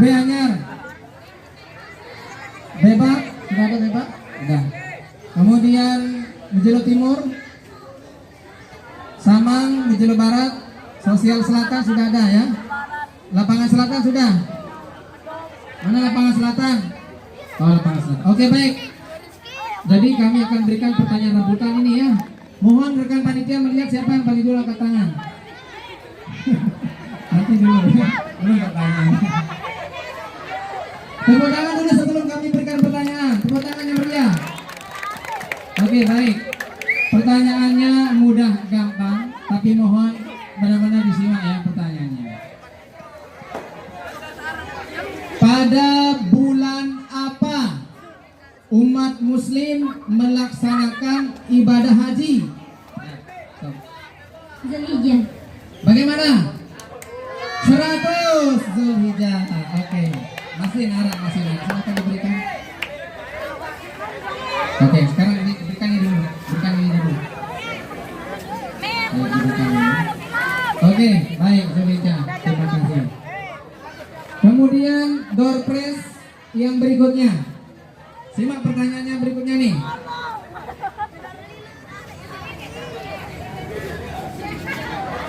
B Anyar. Bebak, sudah ada Bebak? Sudah. Kemudian Mejelo Timur, Samang, Mejelo Barat, Sosial Selatan sudah ada ya. Lapangan Selatan sudah. Mana lapangan Selatan? Oh, lapangan Selatan. Oke, baik. Jadi kami akan berikan pertanyaan rebutan ini ya. Mohon rekan panitia melihat siapa yang paling dulu angkat tangan. Nanti dulu ya. Belum pertanyaan. Tepuk tangan dulu sebelum kami berikan pertanyaan. Tepuk tangan yang meriah. Oke, baik. Pertanyaannya mudah, gampang, tapi mohon benar-benar disimak ya pertanyaannya. Pada bulan apa umat muslim melaksanakan ibadah haji? Zulhijjah. Bagaimana? 100 Zulhijjah. Oke. Masih narang. Silakan diberikan. Oke, sekarang ini berikan ini dulu. Oke, baik Zulhijjah. Terima kasih. Kemudian door prize yang berikutnya. Simak pertanyaannya berikutnya nih.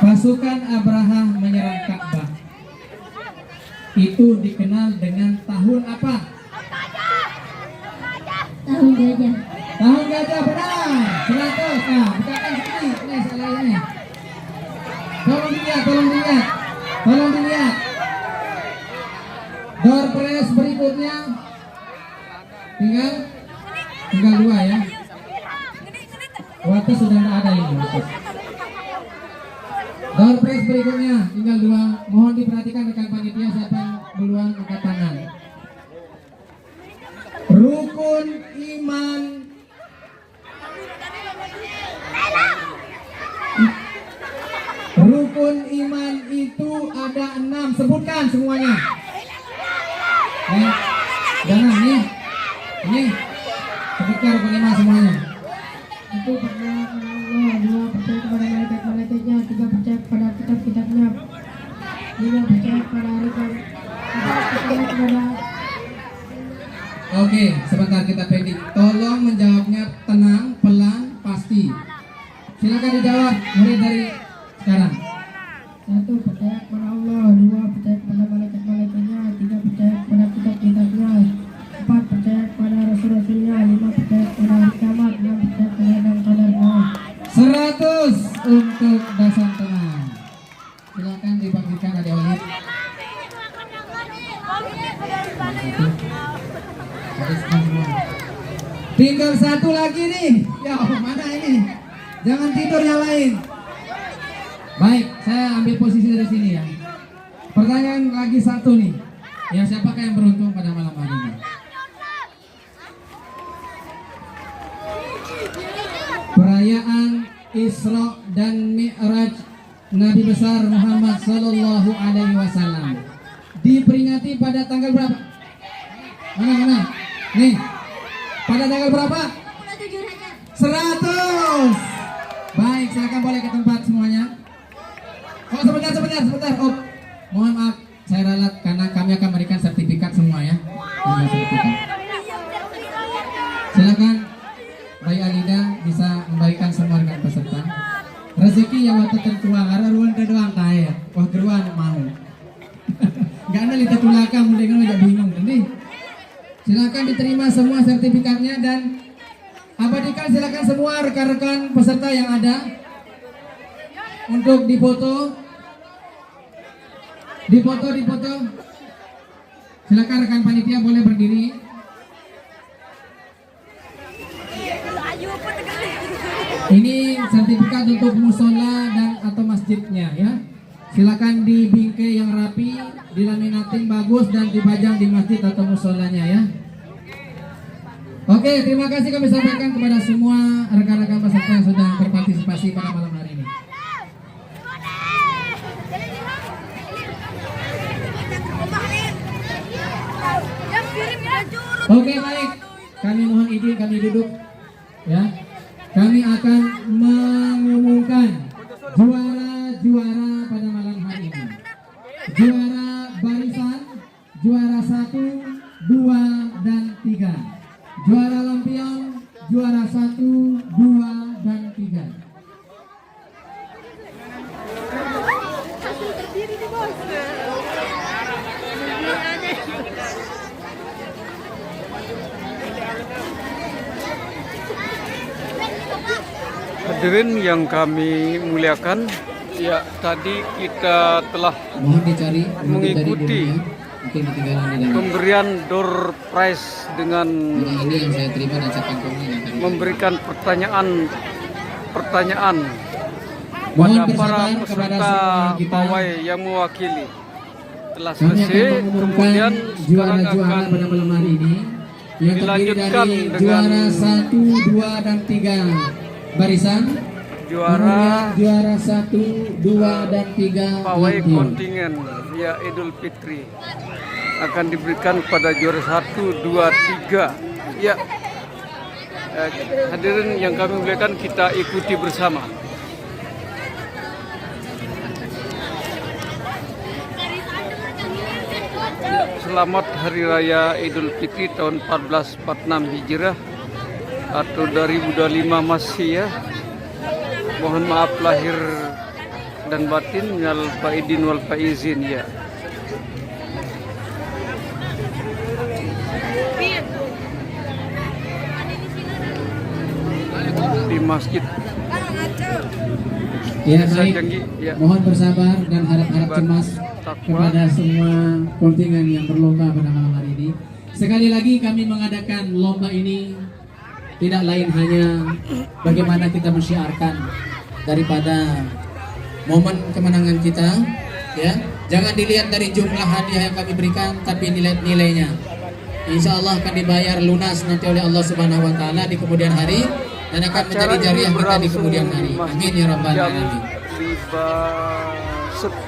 Pasukan Abraha menyerang Ka'bah. Itu dikenal dengan tahun apa? Tahun gajah. Tahun gajah, benar. 100. Nah, bukakan sini. Ini salah ini. Tolong dilihat. Door prize berikutnya tinggal 2 ya. Waktu sudah tidak ada ini. Door prize berikutnya tinggal 2. Mohon diperhatikan rekan panitia siapa yang duluan angkat tangan. Rukun iman itu ada 6. Sebutkan semuanya. Jangan nih. Sebutkan rukun iman semuanya. Itu percaya kepada Allah, 2 percaya kepada malaikat-malaikatnya, 3 percaya kepada kitab-kitabnya, 5 percaya kepada hari kiamat, 4 percaya kepada. Oke, sebentar kita pending. Tolong menjawabnya tenang, pelan, pasti. Silakan dijawab mulai dari sekarang. 1 percaya kepada Allah, 2 percaya kepada malaikat-malaikatnya, 3 percaya kepada kitab-kitabnya, 4 percaya kepada rasul-rasulnya, 5 percaya kepada hari kiamat, 6 percaya kepada qadar. 100 untuk dasar tenang. Silakan dibagikan adik Olid. Tinggal 1 lagi nih. Ya, mana ini? Jangan tidur yang lain. Baik, saya ambil posisi dari sini ya. Pertanyaan lagi 1 nih. Ya, siapakah yang beruntung pada malam hari ini? Perayaan Isra dan Mi'raj Nabi besar Muhammad Sallallahu Alaihi Wasallam diperingati pada tanggal berapa? Mana? Nih, pada tanggal berapa? 100. Baik, silakan boleh ke tempat semuanya. Oh, sebentar. Oh, mohon maaf, saya ralat karena kami akan memberikan sertifikat semua ya. Silakan Bayi Alida bisa membagikan semua rekan peserta. Rezeki yang waktu tertua karena ruang doang kaya. Wah, geruan mau. Gak ada lihat tulaka mulai kan agak bingung nanti. Silakan diterima semua sertifikatnya dan abadikan silakan semua rekan-rekan peserta yang ada untuk difoto. Silakan rekan panitia boleh berdiri. Ini sertifikat untuk musola dan atau masjidnya ya. Silakan dibingkai yang rapi, dilaminating bagus dan dipajang di masjid atau musolanya ya. Oke, terima kasih kami sampaikan kepada semua rekan-rekan peserta yang sudah berpartisipasi pada malam hari ini. Oke, baik. Kami mohon izin kami duduk ya. Kami akan mengumumkan juara-juara pada malam hari ini. Juara barisan, juara Hadirin yang kami muliakan, ya tadi kita telah Mohon dicari mengikuti mungkin ketinggalan di dalam. pemberian door prize dengan Ini yang saya terima dan saya kantongin yang tadi. memberikan pertanyaan Mohon pada para bersabar kepada peserta semua kita. pawai yang mewakili. Telah Kami akan selesai, mengumumkan kemudian sekarang juara-juara akan pada malam hari ini yang terdiri dilanjutkan dari dengan juara 1, 2, dan 3 barisan. juara Kemudian juara 1, 2, dan 3 pawai lampion. kontingen ya Idul Fitri akan diberikan pada juara 1, 2, 3 ya. Hadirin yang kami muliakan, kita ikuti bersama. Selamat Hari Raya Idul Fitri tahun 1446 Hijrah atau 2025 Masih ya. Mohon maaf lahir dan batin, minal faidin wal faizin ya. Di masjid Ya Desa baik, Janggi, ya. mohon bersabar dan harap-harap cemas Takwa. kepada semua kontingen yang berlomba pada malam hari ini. Sekali lagi kami mengadakan lomba ini tidak lain hanya bagaimana kita mensyiarkan daripada momen kemenangan kita, ya. Jangan dilihat dari jumlah hadiah yang kami berikan, tapi nilai-nilainya. Insya Allah akan dibayar lunas nanti oleh Allah Subhanahu Wa Taala di kemudian hari dan akan menjadi jariah kita di kemudian hari. Amin ya rabbal alamin. Di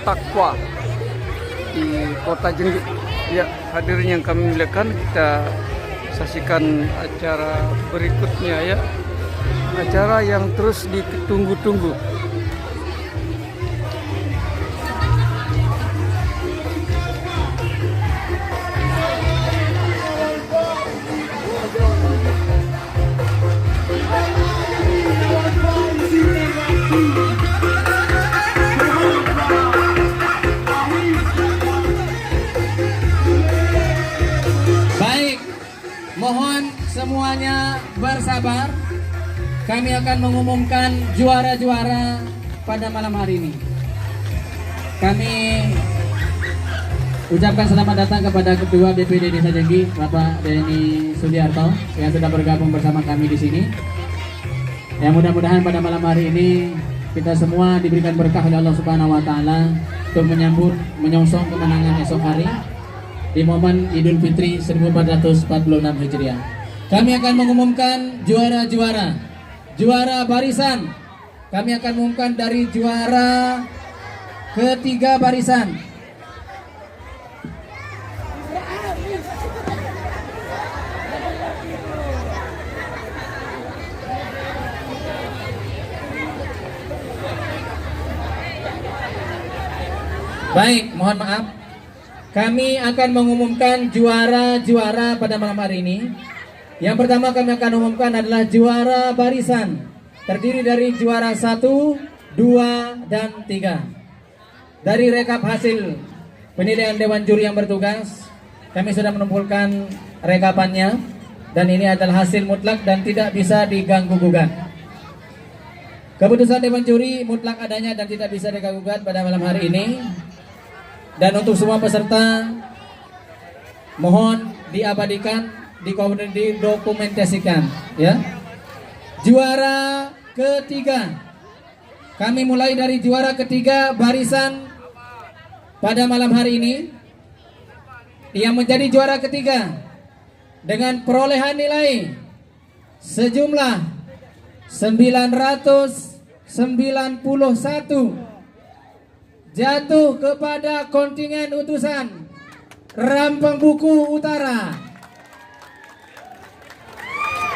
Takwa di Kota Jenggi. Ya, hadirin yang kami muliakan, kita saksikan acara berikutnya ya. Acara yang terus ditunggu-tunggu. Baik, mohon semuanya bersabar. Kami akan mengumumkan juara-juara pada malam hari ini. Kami ucapkan selamat datang kepada Ketua BPD Desa Jenggi, Bapak Denny Sudiarto, yang sudah bergabung bersama kami di sini. Ya, mudah-mudahan pada malam hari ini kita semua diberikan berkah oleh Allah Subhanahu Wa Taala untuk menyambut menyongsong kemenangan esok hari di momen Idul Fitri 1446 Hijriah. Kami akan mengumumkan juara-juara. Juara barisan, kami akan mengumumkan dari juara ketiga barisan. Baik, mohon maaf. Kami akan mengumumkan juara-juara pada malam hari ini. Yang pertama kami akan umumkan adalah juara barisan. Terdiri dari juara 1, 2, dan 3. Dari rekap hasil penilaian Dewan Juri yang bertugas, kami sudah mengumpulkan rekapannya. Dan ini adalah hasil mutlak dan tidak bisa diganggu-gugat. Keputusan Dewan Juri mutlak adanya dan tidak bisa diganggu-gugat pada malam hari ini. Dan untuk semua peserta, mohon diabadikan, didokumentasikan, ya. Juara ketiga, kami mulai dari juara ketiga barisan pada malam hari ini. Yang menjadi juara ketiga dengan perolehan nilai sejumlah 991 jatuh kepada kontingen utusan Rampang Buku Utara.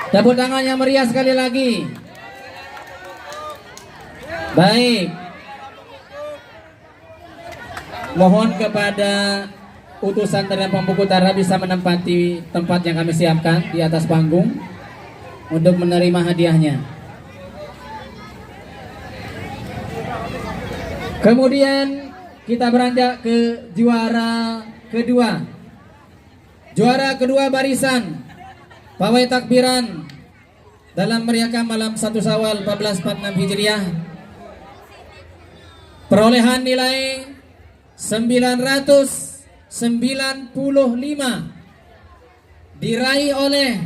Tepuk tangannya meriah sekali lagi. Baik. Mohon kepada utusan dari Rampang Buku Utara bisa menempati tempat yang kami siapkan di atas panggung untuk menerima hadiahnya. Kemudian kita beranjak ke juara kedua. Juara kedua barisan pawai takbiran dalam meriahkan malam 1 Syawal 1446 Hijriah. Perolehan nilai 995 diraih oleh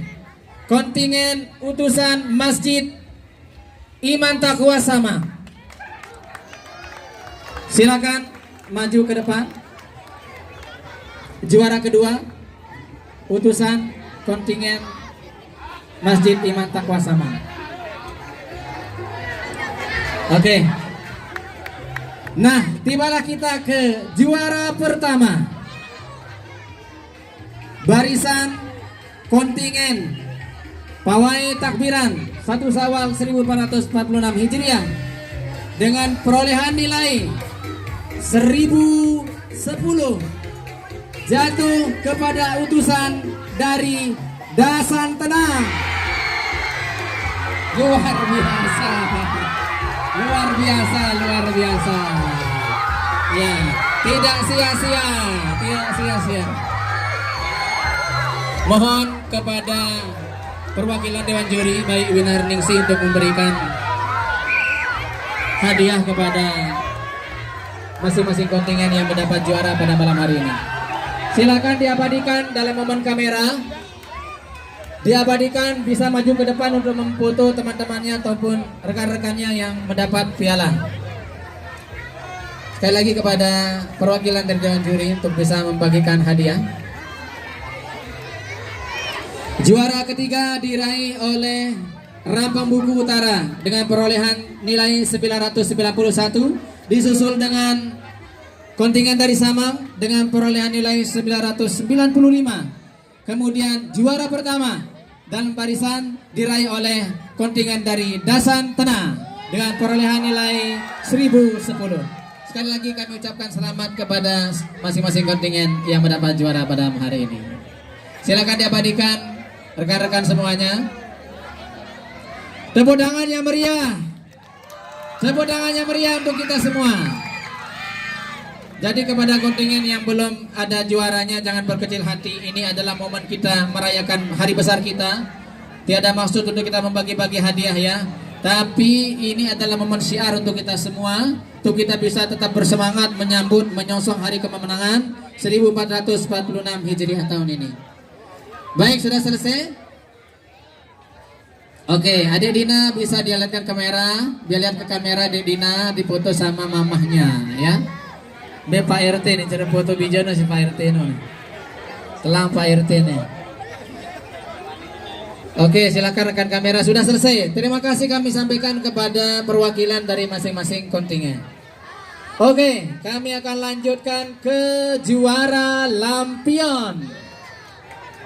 kontingen utusan Masjid Iman Taqwa Sama. Silakan maju ke depan. Juara kedua utusan kontingen Masjid Iman Taqwa Sama. Oke. Nah, tibalah kita ke juara pertama. Barisan kontingen Pawai Takbiran 1 Syawal 1446 Hijriah dengan perolehan nilai 1010 jatuh kepada utusan dari Dasan Tenang. Luar biasa. Luar biasa, luar biasa. Ya, tidak sia-sia, tidak sia-sia. Mohon kepada perwakilan Dewan Juri baik Winar Ningsi untuk memberikan hadiah kepada masing-masing kontingen yang mendapat juara pada malam hari ini. Silakan diabadikan dalam momen kamera. Diabadikan, bisa maju ke depan untuk memfoto teman-temannya ataupun rekan-rekannya yang mendapat piala. Sekali lagi kepada perwakilan dari Dewan Juri untuk bisa membagikan hadiah. Juara ketiga diraih oleh Rampang Buku Utara dengan perolehan nilai 991, disusul dengan kontingen dari Samang dengan perolehan nilai 995. Kemudian juara pertama dan barisan diraih oleh kontingen dari Dasan Tenang dengan perolehan nilai 1010. Sekali lagi kami ucapkan selamat kepada masing-masing kontingen yang mendapat juara pada hari ini. Silakan diabadikan rekan-rekan semuanya. Tepuk tangan yang meriah. Tepuk tangan yang meriah untuk kita semua. Jadi kepada kontingen yang belum ada juaranya, jangan berkecil hati. Ini adalah momen kita merayakan hari besar kita. Tiada maksud untuk kita membagi-bagi hadiah ya. Tapi ini adalah momen syiar untuk kita semua, untuk kita bisa tetap bersemangat menyambut menyongsong hari kemenangan 1446 Hijriah tahun ini. Baik, sudah selesai? Oke, Adik Dina bisa dilihatkan kamera. Dia lihat ke kamera, Adik Dina dipoto sama mamahnya ya. Be Pak RT nih, cara foto bijana si Pak RT nih. Telang Pak RT nih. Oke, silakan rekan kamera, sudah selesai. Terima kasih kami sampaikan kepada perwakilan dari masing-masing kontingen. Oke, kami akan lanjutkan ke juara lampion.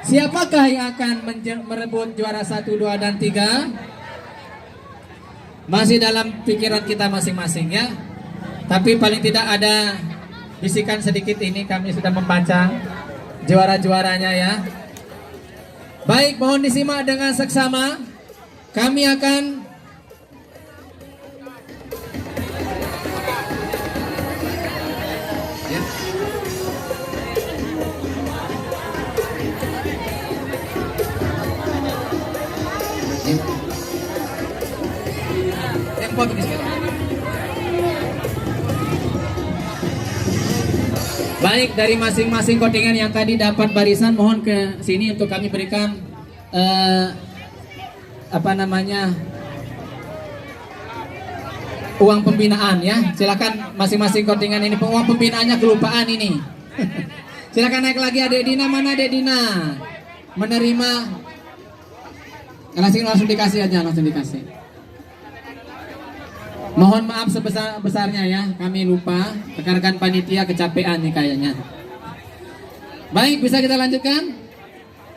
Siapakah yang akan merebut juara 1, 2, dan 3? Masih dalam pikiran kita masing-masing ya. Tapi paling tidak ada bisikan sedikit, ini kami sudah membaca juara-juaranya ya. Baik, mohon disimak dengan seksama. Kami akan baik, dari masing-masing kontingen yang tadi dapat barisan, mohon ke sini untuk kami berikan uang pembinaan ya. Silakan masing-masing kontingen ini, uang pembinaannya kelupaan ini. Silakan naik lagi Adik Dina, mana Adik Dina? Menerima langsung dikasih aja, langsung dikasih. Mohon maaf sebesar-besarnya ya, kami lupa, rekan-rekan panitia kecapean nih kayaknya. Baik, bisa kita lanjutkan?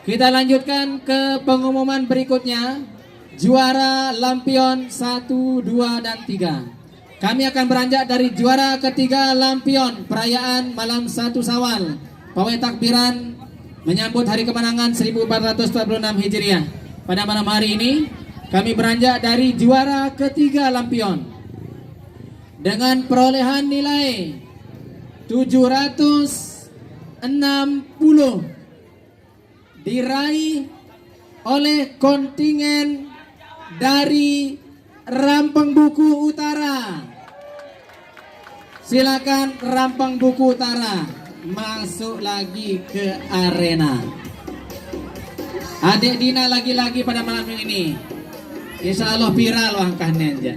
Kita lanjutkan ke pengumuman berikutnya. Juara lampion 1, 2, dan 3. Kami akan beranjak dari juara ketiga lampion perayaan malam 1 Syawal Pawai Takbiran menyambut hari kemenangan 1446 Hijriah. Pada malam hari ini kami beranjak dari juara ketiga lampion dengan perolehan nilai 760 diraih oleh kontingen dari Rampeng Buku Utara. Silakan Rampeng Buku Utara masuk lagi ke arena. Adik Dina lagi-lagi pada malam ini. Insya Allah viral angkahnya aja.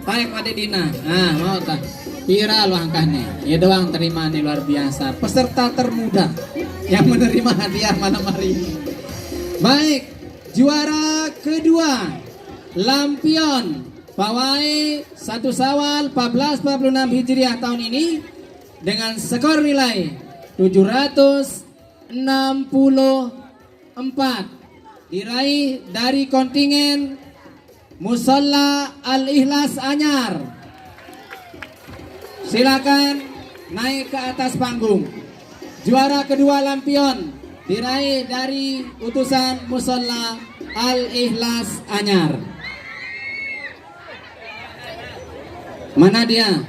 Baik Adik Dina. Nah, mau tak? Viral angkahnya. Ya doang terima nih luar biasa. Peserta termuda yang menerima hadiah malam hari ini. Baik, juara kedua lampion pawai 1 Syawal 1446 Hijriah tahun ini dengan skor nilai 764 diraih dari kontingen Musholla Al-Ikhlas Anyar. Silakan naik ke atas panggung. Juara kedua lampion diraih dari utusan Musholla Al-Ikhlas Anyar. Mana dia?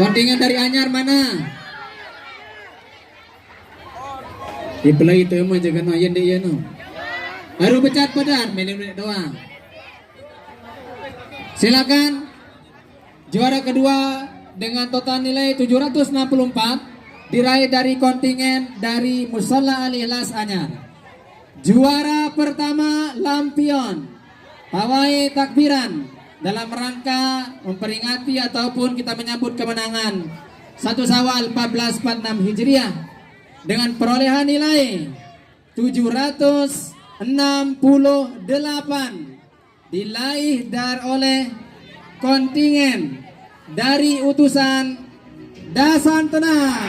Kontingen dari Anyar mana? Di belai itu mah jangan main dia no. Baru pecat badan, menit-menit doang. Silakan. Juara kedua dengan total nilai 764 diraih dari kontingen dari Musholla Al-Ikhlas Anyar. Juara pertama lampion pawai takbiran dalam rangka memperingati ataupun kita menyambut kemenangan 1 Syawal 1446 Hijriah dengan perolehan nilai 768 diraih oleh kontingen dari utusan Dasan Tenang.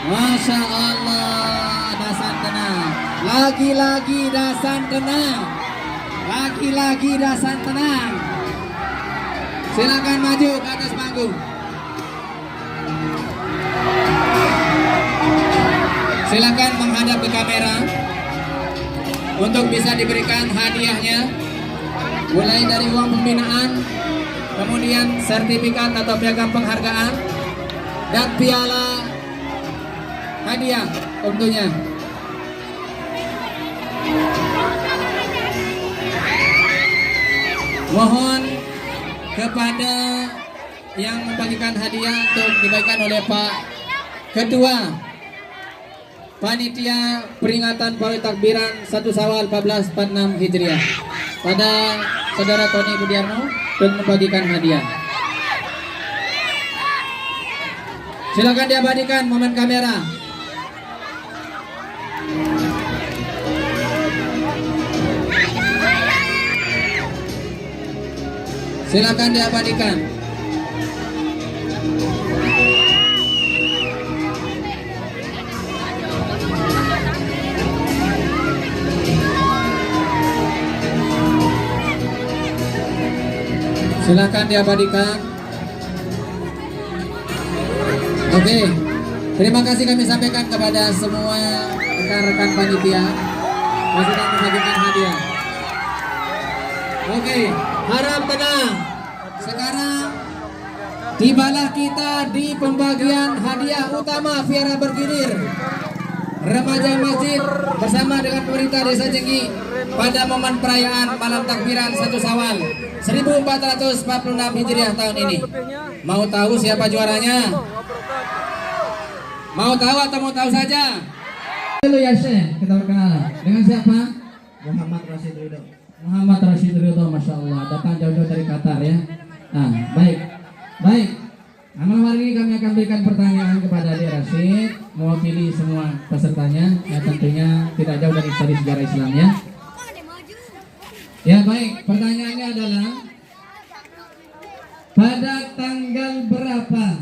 Masya Allah, Dasan Tenang. Lagi-lagi Dasan Tenang. Lagi-lagi Dasan Tenang. Silakan maju ke atas panggung. Silakan menghadap ke kamera untuk bisa diberikan hadiahnya, mulai dari uang pembinaan, kemudian sertifikat atau piagam penghargaan dan piala hadiah tentunya. Mohon kepada yang membagikan hadiah untuk dibagikan oleh Pak Ketua Panitia Peringatan Pawai Takbiran 1 Syawal 1446 Hijriah pada Saudara Tony Budiarno untuk membagikan hadiah. Silakan diabadikan momen kamera. Silakan diabadikan. Silakan diabadikan. Oke, terima kasih kami sampaikan kepada semua rekan-rekan panitia yang sudah membagikan hadiah. Oke, harap tenang. Sekarang tibalah kita di pembagian hadiah utama Viara Bergilir Remaja Masjid bersama dengan pemerintah Desa Jenggi pada momen perayaan malam takbiran 1 Syawal 1446 Hijriah tahun ini. Mau tahu siapa juaranya? Mau tahu atau mau tahu saja? Halo ya Syekh, kita perkenalan. Dengan siapa? Muhammad Rashid Ridho. Muhammad Rashid Ridho, Masya Allah, datang jauh-jauh dari Qatar ya. Nah, baik. Nah, malam hari ini kami akan berikan pertanyaan kepada Adik Rashid, mewakili semua pesertanya, ya tentunya tidak jauh dari sejarah Islam ya. Ya baik, pertanyaannya adalah pada tanggal berapa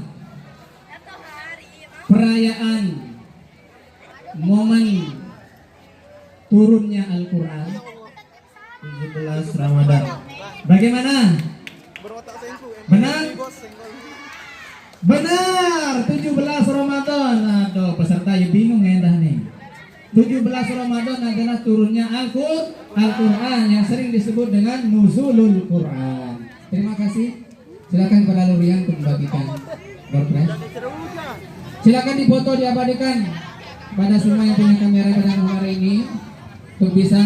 perayaan momen turunnya Al-Quran? 17 Ramadan. Bagaimana? Benar? Benar, 17 Ramadan. Aduh, peserta ya bingung ya nih. 17 Ramadan adalah turunnya Al-Quran yang sering disebut dengan Nuzulul Quran. Terima kasih. Silakan kepada Lurian untuk membagikan door prize. Silakan dipoto diabadikan pada semua yang punya kamera pada hari ini untuk bisa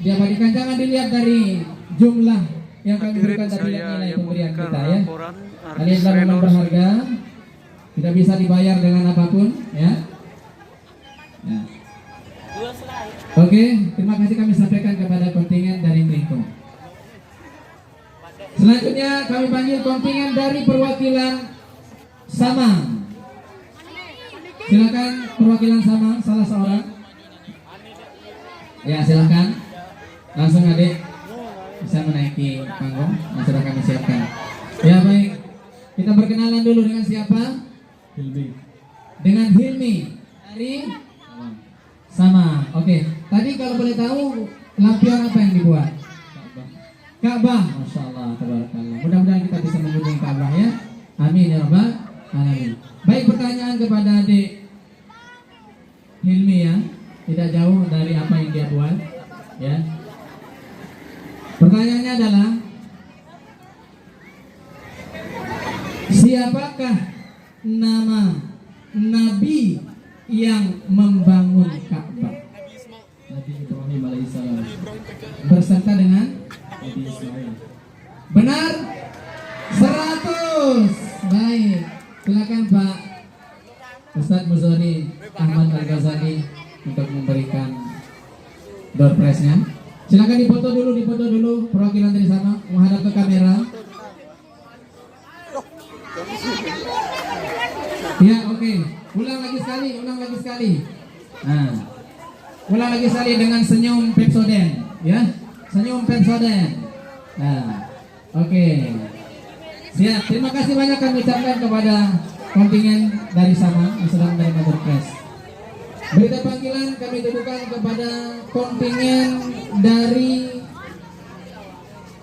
diabadikan. Jangan dilihat dari jumlah yang kami Hadirin, berikan, tapi lihat saya nilai yang pemberian memberikan kita ya. laporan Kalian telah momen berharga, tidak bisa dibayar dengan apapun ya. Ya. Oke, terima kasih kami sampaikan kepada kontingen dari Triko. Selanjutnya kami panggil kontingen dari perwakilan Samang. Silakan perwakilan Samang salah seorang. Ya silakan. Langsung adik bisa menaiki panggung yang sudah kami siapkan. Ya baik. Kita perkenalan dulu dengan siapa? Hilmi. Dengan Hilmi dari Sama. Oke. Tadi kalau boleh tahu lampion apa yang dibuat? Ka'bah. Masya Allah, tabarakallah. Mudah-mudahan kita bisa mengunjungi Ka'bah ya. Amin ya rabbal alamin. Baik, pertanyaan kepada adik Hilmi ya. Tidak jauh dari apa yang dia buat ya. Pertanyaannya adalah, siapakah nama Nabi yang membangun Ka'bah? Nabi Ibrahim alaihissalam. Berserta dengan Nabi Ismail. benar 100. Baik, silakan Pak Ustadz Muzoni Ahmad Al-Ghazali untuk memberikan door prize-nya. Silakan difoto dulu perwakilan dari sana menghadap ke kamera. Ya, oke. Ulang lagi sekali. Nah, ulang lagi sekali dengan senyum Pepsodent, ya. Senyum Pepsodent. Nah, oke. Siap. Terima kasih banyak kami ucapkan kepada kontingen dari Sama yang sudah menerima door prize. Berita panggilan kami tujukan kepada kontingen dari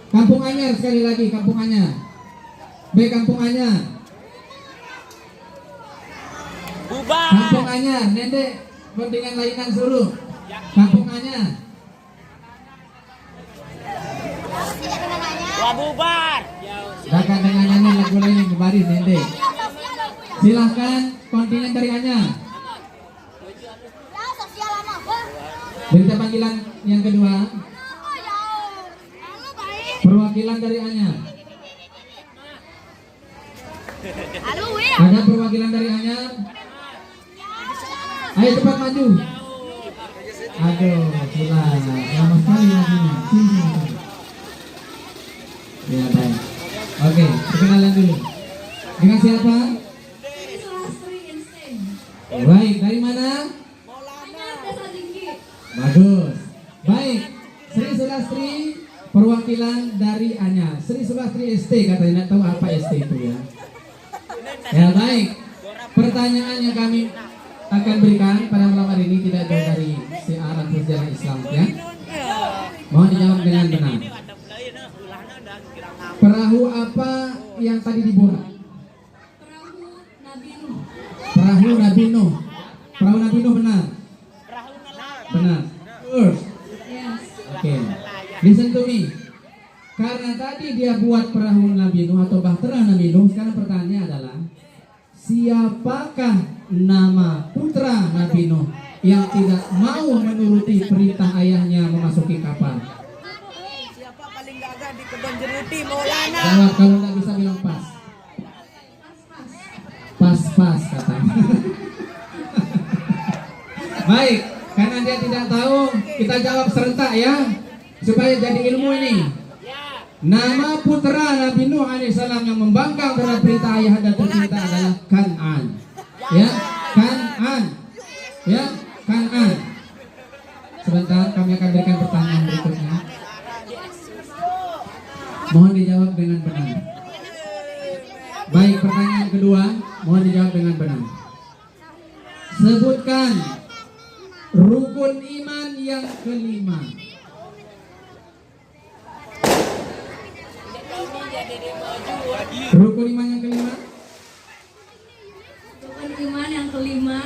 Kampung Anyar, sekali lagi Kampung Anyar. Baik, Kampung Anyar. Kampung Anyar, Nende, kontingen Lainan Sulu. Kampung Anyar. Bubar. Silakan dengan nyanyi lagu lain kembali Nende. Silahkan kontingen dari Anyar. Berita panggilan yang kedua, perwakilan dari Anyar. Ada perwakilan dari Anyar. Ayo cepat maju. Aduh, gila. Lama sekali lagunya. Sini. Ya baik. Oke, perkenalan dulu. Dengan siapa? Baik, dari mana? Bagus. Baik, Sri Sulastri perwakilan dari Anyar. Sri Sulastri ST katanya, tahu apa ST itu ya. Ya baik. Pertanyaan yang kami akan berikan pada malam hari ini tidak jauh dari siaran sejarah Islam ya. Mohon dijawab dengan benar. Perahu apa yang tadi dibuat? Perahu Nabi Nuh. Perahu Nabi Nuh benar. Benar. First. Oke. Listen to me. Karena tadi dia buat perahu Nabi Nuh atau bahtera Nabi Nuh, sekarang pertanyaannya adalah siapakah nama putra Nabi Nuh yang tidak mau menuruti perintah ayahnya memasuki kapal? Siapa paling gagah di kebun jeruti? Maulana. Jawab, kalau nggak bisa bilang pas. Pas katanya. Baik, karena dia tidak tahu, kita jawab serentak ya, supaya jadi ilmu ini. Nama putra Nabi Nuh alaihissalam yang membangkang terhadap perintah ayahanda tercinta adalah Kan'an. Ya, Kan'an. Ya, Kan'an. Sebentar, kami akan berikan pertanyaan berikutnya. Mohon dijawab dengan benar. Baik, pertanyaan kedua, mohon dijawab dengan benar. Sebutkan rukun iman yang kelima. Rukun iman yang kelima. Rukun iman yang kelima.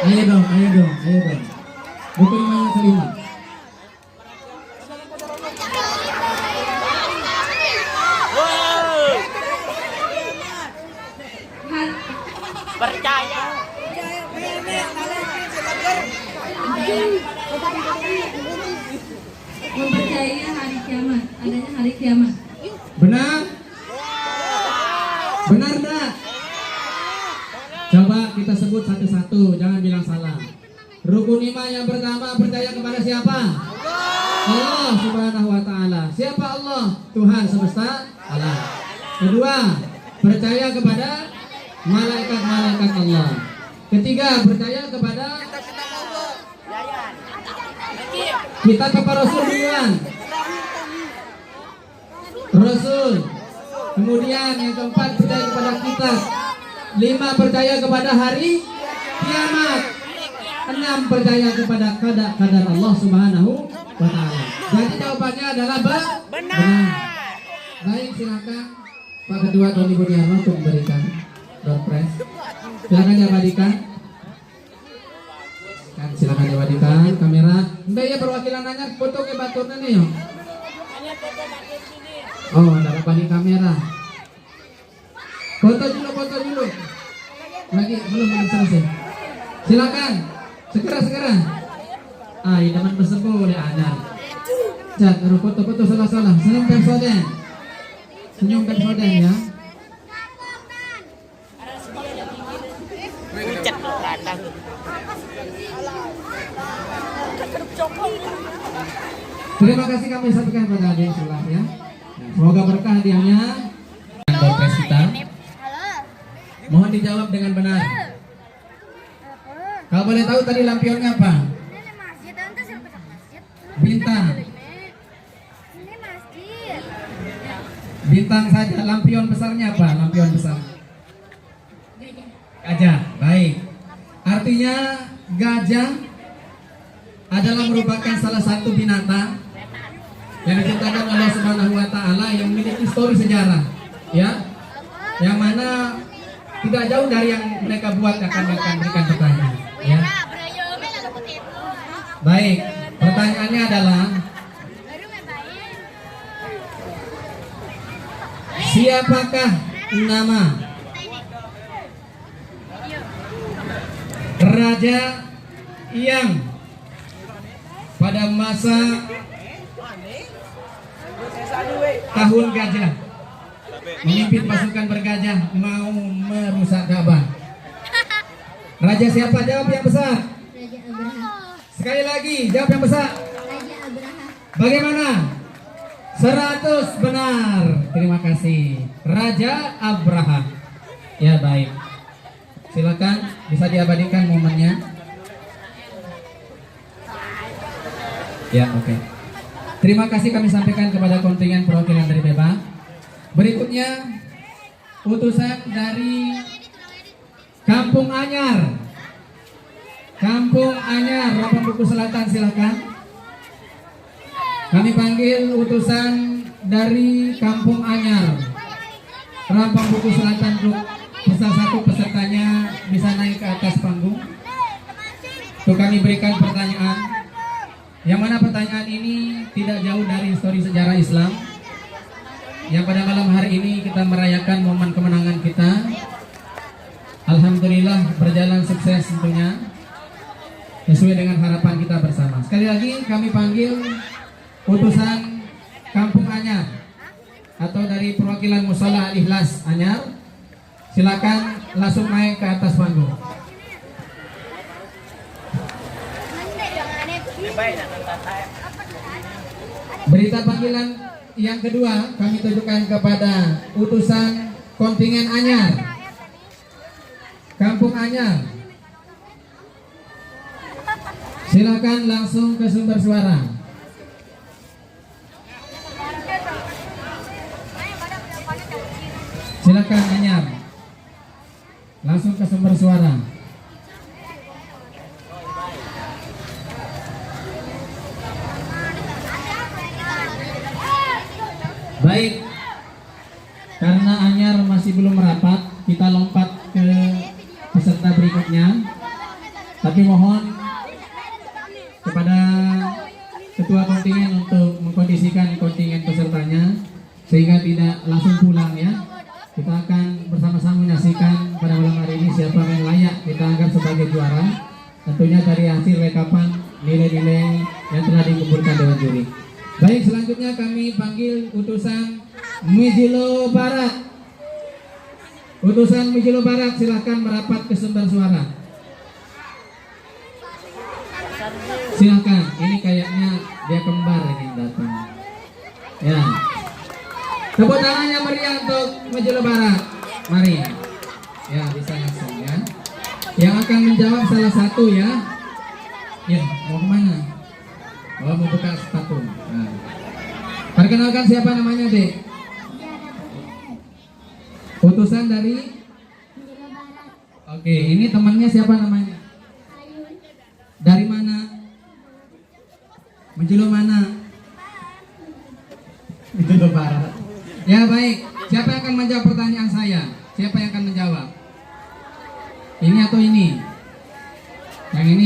Ayo dong. Rukun iman yang kelima. Mempercayai hari kiamat, adanya hari kiamat. Benar? Benar enggak? Coba kita sebut satu-satu, jangan bilang salah. Rukun iman yang pertama, percaya kepada siapa? Allah Subhanahu wa ta'ala. Siapa Allah? Tuhan semesta alam. Kedua, percaya kepada malaikat-malaikat Allah. Ketiga, percaya kepada kita kepada Rasul duluan. Rasul. Kemudian yang keempat, percaya kepada kitab. 5, percaya kepada hari kiamat. 6, percaya kepada kadar Allah Subhanahu wa ta'ala. Jadi jawabannya adalah benar. Baik, silakan Pak Ketua Tony Budiarno untuk memberikan door prize. Silakan diabadikan. Silakan diabadikan kamera. Mbak ya perwakilan nanya foto ke baturnya nih yo. Oh, ada balik kamera. Foto dulu. Lagi belum selesai. Silakan. Segera. Ah, idaman bersembuh oleh anak. Cak, foto salah. Senyum Pepsoden ya. Terima kasih kami sampaikan kepada adik sebelah ya. Semoga berkah hadiahnya. Dompet kita. Mohon dijawab dengan benar. Kalau boleh tahu tadi lampionnya apa? Bintang. Bintang saja. Lampion besarnya apa? Lampion besar. Gajah. Baik. Artinya gajah adalah merupakan salah satu binatang yang diciptakan oleh Subhanahu wa ta'ala yang memiliki histori sejarah ya, yang mana tidak jauh dari yang mereka buat akan berikan pertanyaan ya. Baik, pertanyaannya adalah siapakah nama raja yang pada masa tahun gajah memimpin pasukan bergajah mau merusak Ka'bah? Raja siapa? Jawab yang besar. Raja Abraha. Sekali lagi, jawab yang besar. Raja Abraha. Bagaimana? 100 benar. Terima kasih. Raja Abraha. Ya baik. Silakan bisa diabadikan momennya. Ya oke. Terima kasih kami sampaikan kepada kontingen perwakilan dari Beba. Berikutnya utusan dari Kampung Anyar. Kampung Anyar, Lampung Buku Selatan, silakan. Kami panggil utusan dari Kampung Anyar, Lampung Buku Selatan, untuk satu pesertanya bisa naik ke atas panggung. Untuk kami berikan pertanyaan, yang mana pertanyaan ini tidak jauh dari histori sejarah Islam, yang pada malam hari ini kita merayakan momen kemenangan kita. Alhamdulillah berjalan sukses tentunya, sesuai dengan harapan kita bersama. Sekali lagi kami panggil utusan Kampung Anyar atau dari perwakilan Mushola Al-Ikhlas Anyar. Silakan langsung naik ke atas panggung. Berita panggilan yang kedua kami tujukan kepada utusan kontingen Anyar, Kampung Anyar. Silakan langsung ke sumber suara. Silakan Anyar, langsung ke sumber suara. Baik, karena Anyar masih belum merapat, kita lompat ke peserta berikutnya. Tapi mohon kepada ketua kontingen untuk mengkondisikan kontingen pesertanya sehingga tidak langsung pulang ya. Kita akan bersama-sama menyaksikan pada malam hari ini siapa yang layak kita anggap sebagai juara. Tentunya dari hasil rekapan nilai-nilai yang telah dikumpulkan Dewan Juri. Baik, selanjutnya kami panggil utusan Mijilo Barat. Utusan Mijilo Barat, silakan merapat ke sumber suara. Silakan, ini kayaknya dia kembar ini yang datang. Ya. Tepuk tangannya meriah untuk Mijilo Barat. Mari. Ya, bisa langsung ya. Yang akan menjawab salah satu ya. Ya, mau kemana? Oh, mau buka sepatu. Nah. Perkenalkan siapa namanya, Dek? Utusan dari? Oke, ini temannya siapa namanya? Dari mana? Menjelo mana? Menjelo Barat. Ya baik, siapa yang akan menjawab pertanyaan saya? Siapa yang akan menjawab? Ini atau ini? Yang ini?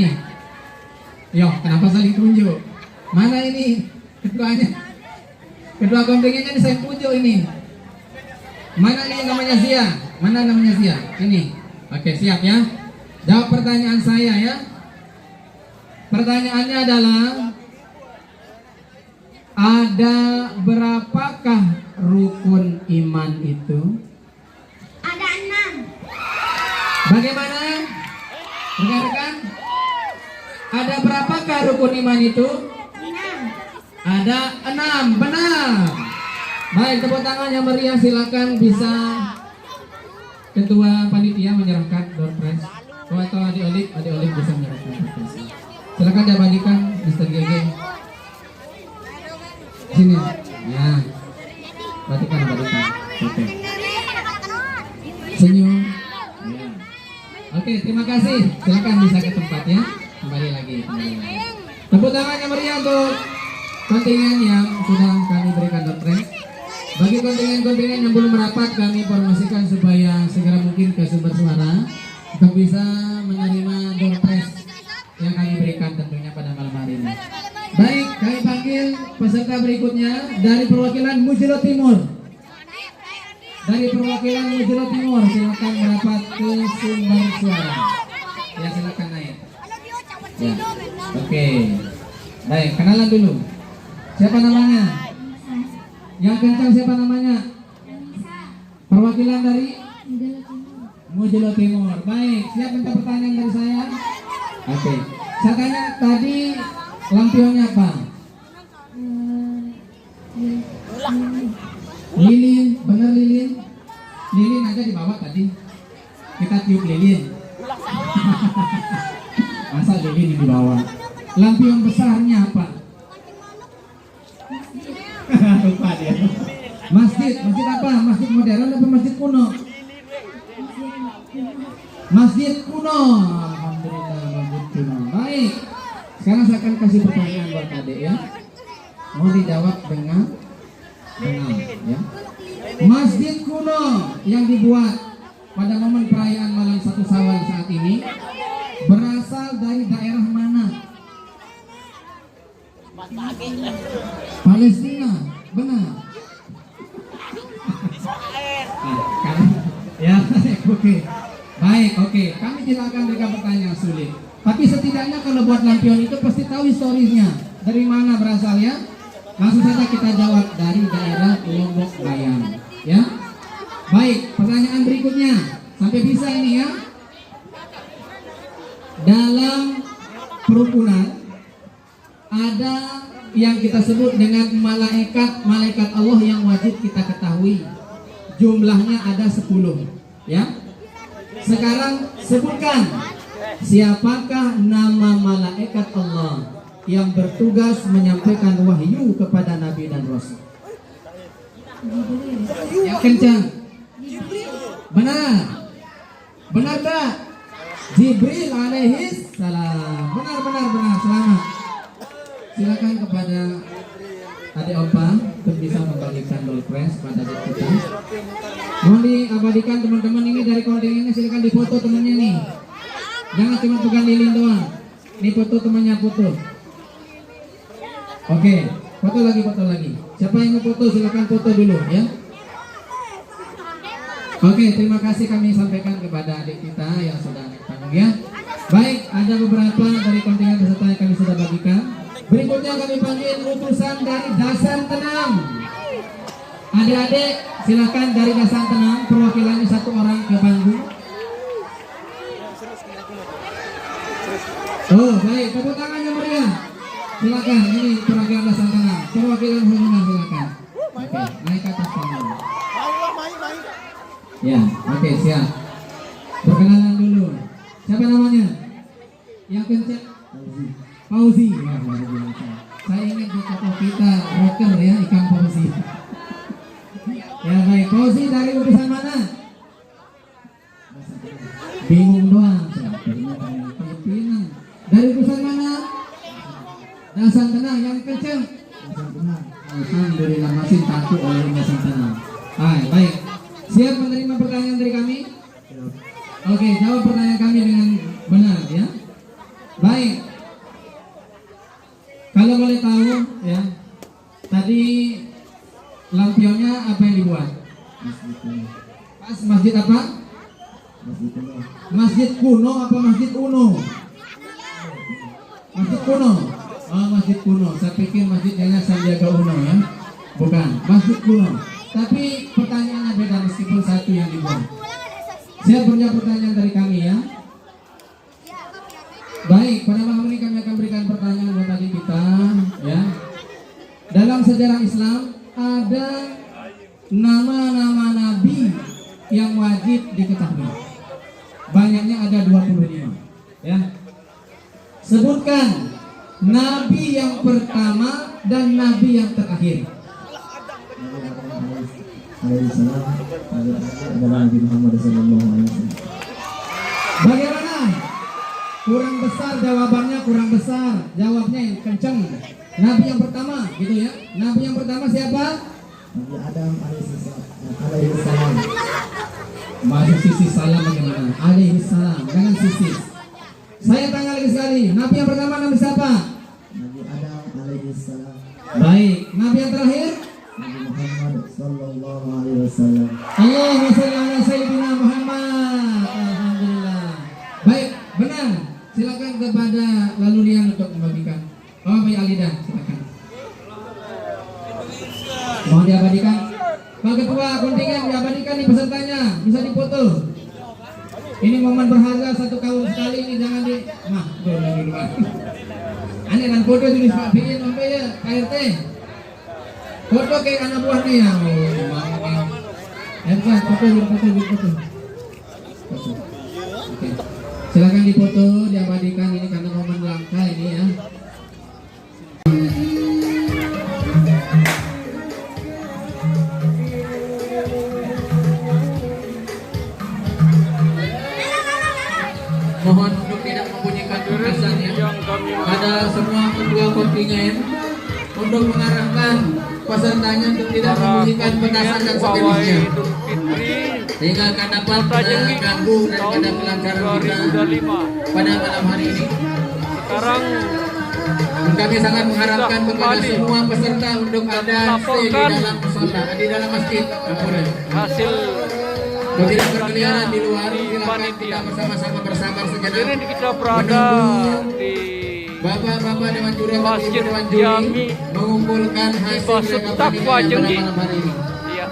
Yo, kenapa saling tunjuk? Mana ini? Keduanya? Kedua kontingen ini saya tunjuk ini. Mana nih namanya Zia? Mana namanya Zia? Ini. Oke, siap ya. Jawab pertanyaan saya ya. Pertanyaannya adalah, ada berapakah rukun iman itu? Ada 6. Bagaimana? Rekan-rekan? Ada berapakah rukun iman itu? 6. Ada 6, benar. Baik, tepuk tangan yang meriah, silakan bisa ketua panitia menyerahkan door prize. Atau adik Olip bisa menyerahkan door prize. Silakan dibagikan Mr. GG. Sini. Ya. Bagikan. Oke. Senyum. Ya. Oke, terima kasih. Silakan bisa ke tempat ya. Kembali lagi. Tepuk tangan yang meriah untuk kontingen yang sudah kami berikan door prize. Bagi kontingen-kontingen yang belum merapat, kami informasikan supaya segera mungkin ke sumber suara untuk bisa menerima door prize yang kami berikan tentunya pada malam hari ini. Baik, kami panggil peserta berikutnya dari perwakilan Mujilo Timur. Dari perwakilan Mujilo Timur, silakan merapat ke sumber suara. Ya, silakan naik. Ya. Oke. Baik, kenalan dulu. Siapa namanya? Yang kencang siapa namanya? Perwakilan dari Mujilo Timur. Baik, siap minta pertanyaan dari saya? Oke. Saya tanya tadi lampionnya apa? Lilin, benar lilin? Lilin aja dibawa tadi. Kita tiup lilin. Masa lilin dibawa? Lampion besarnya apa? Lupa dia. Masjid apa? Masjid modern atau masjid kuno? Masjid kuno. Alhamdulillah, masjid kuno. Baik. Sekarang saya akan kasih pertanyaan buat adik ya. Mau dijawab dengan benar ya. Masjid kuno yang dibuat pada momen perayaan malam 1 Syawal saat ini berasal dari daerah mana? Palestina, benar. Ya, oke. Baik, oke. Kami tidak akan berikan pertanyaan sulit. Tapi setidaknya kalau buat lampion itu pasti tahu historisnya. Dari mana berasalnya? Langsung saja kita jawab dari daerah Lombok Bayam. Ya. Baik, pertanyaan berikutnya. Sampai bisa ini ya. Dalam perukunan ada yang kita sebut dengan malaikat Allah yang wajib kita ketahui. Jumlahnya ada 10 ya. Sekarang sebutkan siapakah nama malaikat Allah yang bertugas menyampaikan wahyu kepada Nabi dan Rasul? Yang kencang. Benar. Benar tak? Jibril alaihi salam. Benar. Selamat. Silakan kepada adik opa untuk bisa membagikan door prize pada adik kita. Mohon diabadikan teman-teman ini dari kontingen ini, silakan difoto temannya nih. Jangan cuma pegang lilin doang. Ini foto temannya foto. Oke, foto lagi. Siapa yang mau foto silakan foto dulu ya. Oke, terima kasih kami sampaikan kepada adik kita yang sudah naik panggung ya. Baik, ada beberapa dari kontingen peserta yang kami sudah bagi Selanjutnya kami panggil utusan dari Dasan Tenang. Adik-adik silakan dari Dasan Tenang, perwakilannya 1 orang ke panggung. Oh baik, tepuk tangannya meriah. Silakan, ini perwakilan Dasan Tenang, perwakilan hubungan silakan. Oke, naik ke atas panggung. Ya, oke siap. Perkenalan dulu. Siapa namanya? Yang kencang? Fauzi. Ya, luar biasa. Saya ingat di toko kita rocker ya, ikan Fauzi. Ya baik, Fauzi dari utusan mana? Bingung doang. Pimpinan. Dari utusan mana? Dasan Tenang, yang kencang. Alhamdulillah masih takut oleh Dasan Tenang. Baik. Siap menerima pertanyaan dari kami? Oke, jawab pertanyaan kami dengan benar ya. Baik. Kalau boleh tahu ya, tadi lampionnya apa yang dibuat? Pas masjid apa? Masjid kuno apa masjid uno? Masjid kuno. Oh, masjid kuno. Saya pikir masjidnya Sandiaga Uno ya. Bukan, masjid kuno. Tapi pertanyaannya beda meskipun satu yang dibuat. Siap punya pertanyaan dari kami ya. Baik, pada malam ini kami akan berikan pertanyaan buat tadi kita ya. Dalam sejarah Islam ada nama-nama nabi yang wajib diketahui. Banyaknya ada 25 ya. Sebutkan nabi yang pertama dan nabi yang terakhir. Alaihissalam adalah Nabi Muhammad SAW. Bagaimana? Kurang besar jawabannya, kurang besar. Jawabnya yang kenceng. Nabi yang pertama, gitu ya. Nabi yang pertama siapa? Nabi Adam alaihissalam. Masih sisi salam bagaimana? Alaihissalam, jangan sisi. Saya tanya lagi sekali. Nabi yang pertama nabi siapa? Nabi Adam alaihissalam. Baik. Nabi yang terakhir? Nabi Muhammad sallallahu alaihi wasallam. Allahumma shalli ala sayyidina Muhammad. Alhamdulillah. Baik, benar. Silakan kepada lalu liang untuk membagikan. Oh, Bayi Alida, silakan. Mohon diabadikan. Pak Ketua kontingen diabadikan nih pesertanya, bisa dipoto. Ini momen berharga 1 tahun sekali ini, jangan di duluan. Aneh dan foto tulis Pak bikin sampai ya KRT. Foto kayak anak buahnya ya. Foto. Oke. Silakan dipoto, diabadikan ini karena momen langka ini ya. Mohon untuk tidak membunyikan petasan ya. Pada semua ketua kontingen untuk mengarahkan pesertanya untuk tidak membunyikan petasan dan sejenisnya, sehingga akan dapat mengganggu daripada kelancaran kita pada malam hari ini. Sekarang Kami sangat mengharapkan kepada semua peserta untuk ada stay di dalam musola, di dalam masjid. hasil Tidak berkeliaran di luar, silakan panitia. kita bersama-sama bersabar sejenak. Ini kita berada di Bapak-bapak Dewan Juri, Masjid Dewan Juri Jami mengumpulkan hasil Masjid mereka Takwa panitia pada Jenggi. malam hari ini. ya,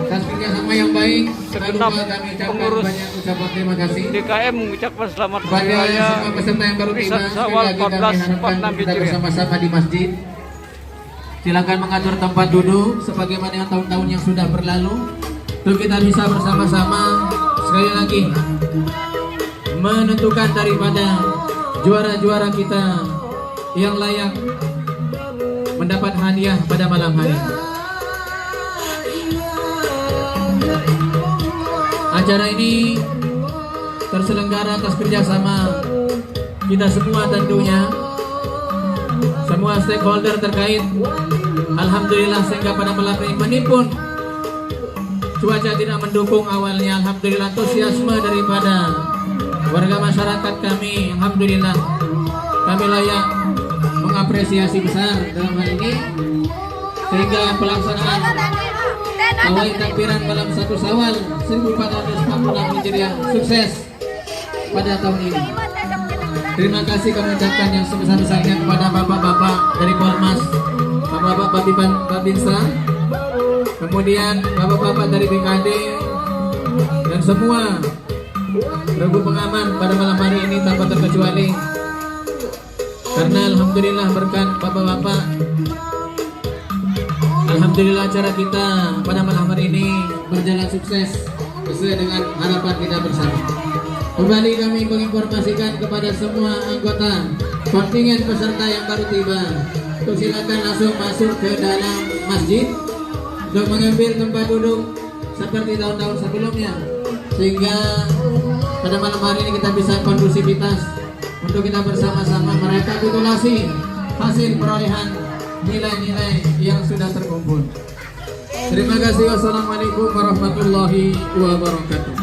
Atas kerjasama yang baik, Segenap kami ucapkan pengurus banyak ucapan terima kasih DKM mengucapkan selamat hari kepada raya semua peserta yang baru tiba. Misal Sekali Syawal lagi kami 14 harapkan 46 kita Hijriah. bersama-sama di masjid. Silakan mengatur tempat duduk sebagaimana yang tahun-tahun yang sudah berlalu. Untuk kita bisa bersama-sama sekali lagi menentukan daripada juara-juara kita yang layak mendapat hadiah pada malam hari. Acara ini terselenggara atas kerjasama kita semua tentunya, semua stakeholder terkait. Alhamdulillah sehingga pada malam ini menimbun cuaca tidak mendukung awalnya. Alhamdulillah antusiasme daripada warga masyarakat kami, alhamdulillah kami layak mengapresiasi besar dalam hal ini, sehingga pelaksanaan awal takbiran malam 1 Syawal 1446 Hijriah sukses pada tahun ini. Terima kasih kami ucapkan yang sebesar-besarnya kepada bapak-bapak dari Polmas, bapak-bapak Babinsa, kemudian bapak-bapak dari BKD, dan semua regu pengaman pada malam hari ini tanpa terkecuali. Karena alhamdulillah berkat bapak-bapak, alhamdulillah acara kita pada malam hari ini berjalan sukses sesuai dengan harapan kita bersama. Kembali kami menginformasikan kepada semua anggota kontingen peserta yang baru tiba untuk silakan langsung masuk ke dalam masjid untuk mengambil tempat duduk seperti tahun-tahun sebelumnya, sehingga pada malam hari ini kita bisa kondusivitas untuk kita bersama-sama merekapitulasi hasil perolehan nilai-nilai yang sudah terkumpul. Terima kasih. Wassalamualaikum warahmatullahi wabarakatuh.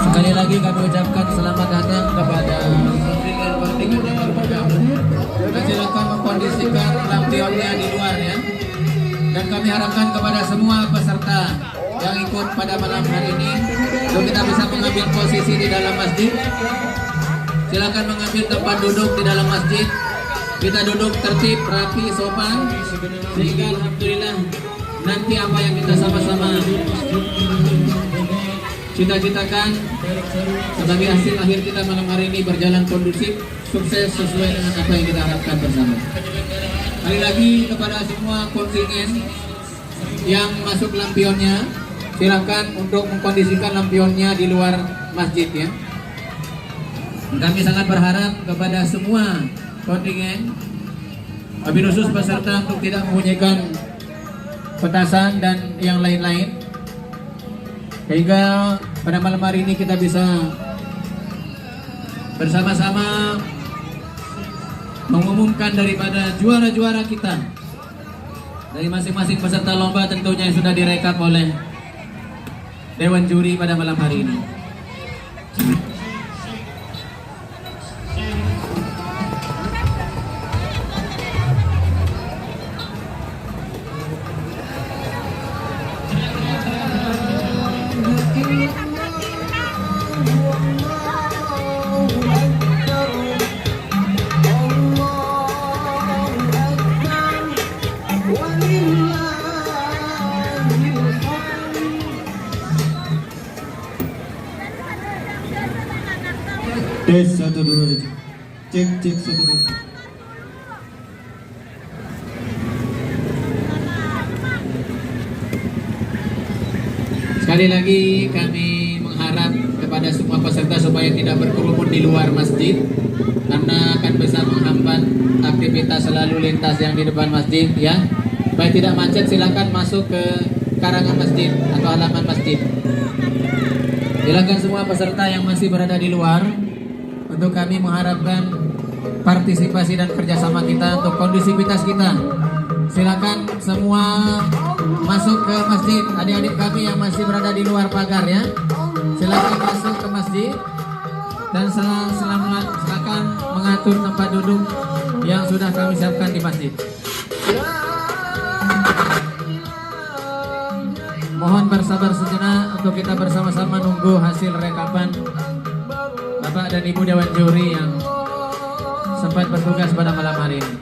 Sekali lagi kami ucapkan selamat datang kepada kontingen yang baru bergabung. Dan silakan mengkondisikan lampionnya di luar ya. Dan kami harapkan kepada semua peserta yang ikut pada malam hari ini untuk kita bisa mengambil posisi di dalam masjid. Silakan mengambil tempat duduk di dalam masjid. Kita duduk tertib, rapi, sopan, sehingga alhamdulillah nanti apa yang kita sama-sama cita-citakan sebagai hasil akhir kita malam hari ini berjalan kondusif, sukses sesuai dengan apa yang kita harapkan bersama. Kali lagi kepada semua kontingen yang masuk lampionnya, silakan untuk mengkondisikan lampionnya di luar masjid ya. Kami sangat berharap kepada semua kontingen, wabil khusus peserta untuk tidak membunyikan petasan dan yang lain-lain, sehingga pada malam hari ini kita bisa bersama-sama mengumumkan daripada juara-juara kita dari masing-masing peserta lomba, tentunya yang sudah direkap oleh Dewan Juri pada malam hari ini. Tes 1 2 cek 1 2. Sekali lagi kami mengharap kepada semua peserta supaya tidak berkerumun di luar masjid, karena akan bisa menghambat aktivitas lalu lintas yang di depan masjid ya. Supaya tidak macet, silakan masuk ke karangan masjid atau halaman masjid. Silakan semua peserta yang masih berada di luar, untuk kami mengharapkan partisipasi dan kerjasama kita untuk kondusivitas kita. Silakan semua masuk ke masjid. Adik-adik kami yang masih berada di luar pagar ya, silakan masuk ke masjid dan silakan mengatur tempat duduk yang sudah kami siapkan di masjid. Mohon bersabar sejenak untuk kita bersama-sama nunggu hasil rekapan Bapak dan Ibu Dewan Juri yang sempat bertugas pada malam hari ini.